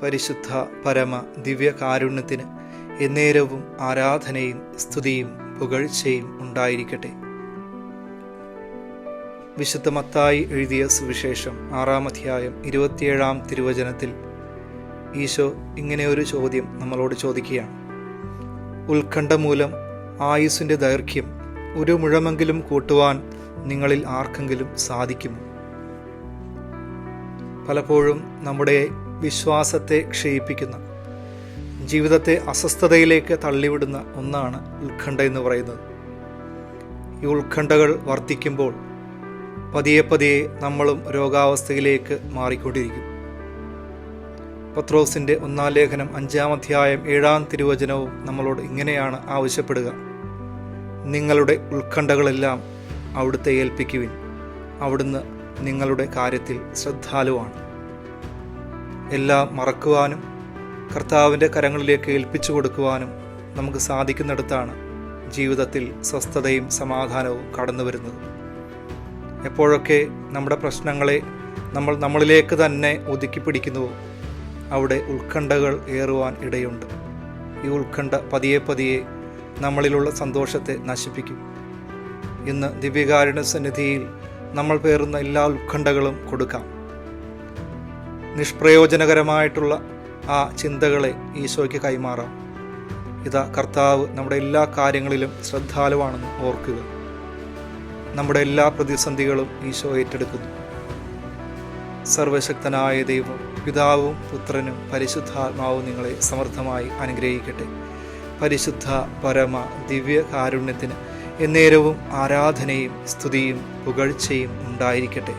പരിശുദ്ധ പരമ ദിവ്യകാരുണ്യത്തിന് എന്നേരവും ആരാധനയും സ്തുതിയും പുകഴ്ചയും ഉണ്ടായിരിക്കട്ടെ. വിശുദ്ധ മത്തായി എഴുതിയ സുവിശേഷം 6-ാം അധ്യായം 27-ാം തിരുവചനത്തിൽ ഈശോ ഇങ്ങനെ ഒരു ചോദ്യം നമ്മളോട് ചോദിക്കുകയാണ്. ഉത്കണ്ഠ മൂലം ആയുസ്സിൻ്റെ ദൈർഘ്യം 1 മുഴമെങ്കിലും കൂട്ടുവാൻ നിങ്ങളിൽ ആർക്കെങ്കിലും സാധിക്കുമോ? പലപ്പോഴും നമ്മുടെ വിശ്വാസത്തെ ക്ഷയിപ്പിക്കുന്ന, ജീവിതത്തെ അസ്വസ്ഥതയിലേക്ക് തള്ളിവിടുന്ന ഒന്നാണ് ഉത്കണ്ഠ എന്ന് പറയുന്നത്. ഈ ഉത്കണ്ഠകൾ വർദ്ധിക്കുമ്പോൾ പതിയെ പതിയെ നമ്മളും രോഗാവസ്ഥയിലേക്ക് മാറിക്കൊണ്ടിരിക്കും. പത്രോസിൻ്റെ 1-ാം ലേഖനം 5-ാം അധ്യായം 7-ാം തിരുവചനവും നമ്മളോട് ഇങ്ങനെയാണ് ആവശ്യപ്പെടുക: നിങ്ങളുടെ ഉത്കണ്ഠകളെല്ലാം അവിടുത്തെ ഏൽപ്പിക്കുവിൻ, അവിടുന്ന് നിങ്ങളുടെ കാര്യത്തിൽ ശ്രദ്ധാലുവാണ്. എല്ലാം മറക്കുവാനും കർത്താവിൻ്റെ കരങ്ങളിലേക്ക് ഏൽപ്പിച്ചു കൊടുക്കുവാനും നമുക്ക് സാധിക്കുന്നിടത്താണ് ജീവിതത്തിൽ സ്വസ്ഥതയും സമാധാനവും കടന്നു വരുന്നത്. എപ്പോഴൊക്കെ നമ്മുടെ പ്രശ്നങ്ങളെ നമ്മളിലേക്ക് തന്നെ ഒതുക്കി പിടിക്കുന്നുവോ അവിടെ ഉത്കണ്ഠകൾ ഏറുവാൻ ഇടയുണ്ട്. ഈ ഉത്കണ്ഠ പതിയെ പതിയെ നമ്മളിലുള്ള സന്തോഷത്തെ നശിപ്പിക്കും. ഇന്ന് ദിവ്യകാരുണ്യ സന്നിധിയിൽ നമ്മൾ പേറുന്ന എല്ലാ ഉത്കണ്ഠകളും കൊടുക്കാം. നിഷ്പ്രയോജനകരമായിട്ടുള്ള ആ ചിന്തകളെ ഈശോയ്ക്ക് കൈമാറാം. ഇതാ, കർത്താവ് നമ്മുടെ എല്ലാ കാര്യങ്ങളിലും ശ്രദ്ധാലുവാണെന്ന് ഓർക്കുക. നമ്മുടെ എല്ലാ പ്രതിസന്ധികളും ഈശോ ഏറ്റെടുക്കുന്നു. സർവശക്തനായ ദൈവം, പിതാവും പുത്രനും പരിശുദ്ധാത്മാവും നിങ്ങളെ സമൃദ്ധമായി അനുഗ്രഹിക്കട്ടെ. പരിശുദ്ധ പരമ ദിവ്യകാരുണ്യത്തിന് എന്നേരവും ആരാധനയും സ്തുതിയും പുകഴ്ചയും ഉണ്ടായിരിക്കട്ടെ.